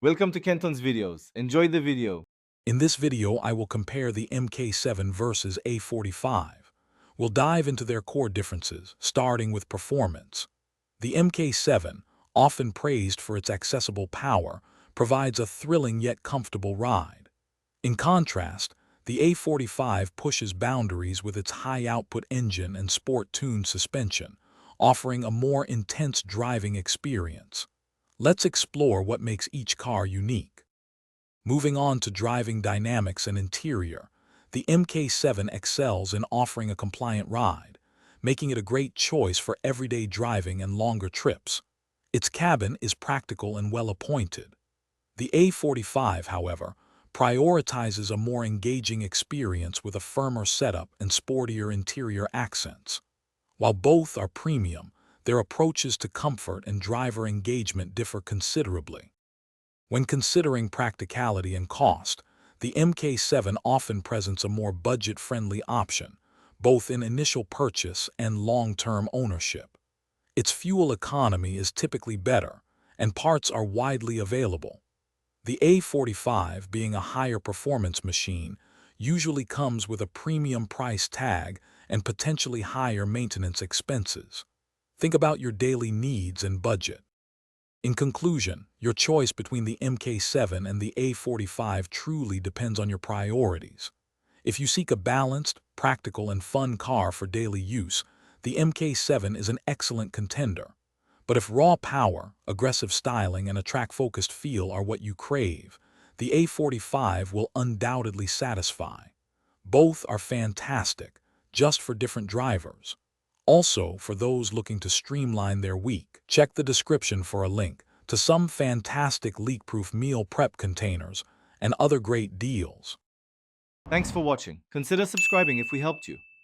Welcome to Kenton's videos. Enjoy the video. In this video, I will compare the Mk7 versus A45. We'll dive into their core differences, starting with performance. The Mk7, often praised for its accessible power, provides a thrilling yet comfortable ride. In contrast, the A45 pushes boundaries with its high-output engine and sport-tuned suspension, offering a more intense driving experience. Let's explore what makes each car unique. Moving on to driving dynamics and interior, the Mk7 excels in offering a compliant ride, making it a great choice for everyday driving and longer trips. Its cabin is practical and well-appointed. The A45, however, prioritizes a more engaging experience with a firmer setup and sportier interior accents. While both are premium, their approaches to comfort and driver engagement differ considerably. When considering practicality and cost, the Mk7 often presents a more budget-friendly option, both in initial purchase and long-term ownership. Its fuel economy is typically better, and parts are widely available. The A45, being a higher performance machine, usually comes with a premium price tag and potentially higher maintenance expenses. Think about your daily needs and budget. In conclusion, your choice between the Mk7 and the A45 truly depends on your priorities. If you seek a balanced, practical, and fun car for daily use, the Mk7 is an excellent contender. But if raw power, aggressive styling, and a track-focused feel are what you crave, the A45 will undoubtedly satisfy. Both are fantastic, just for different drivers. Also, for those looking to streamline their week, check the description for a link to some fantastic leak-proof meal prep containers and other great deals. Thanks for watching. Consider subscribing if we helped you.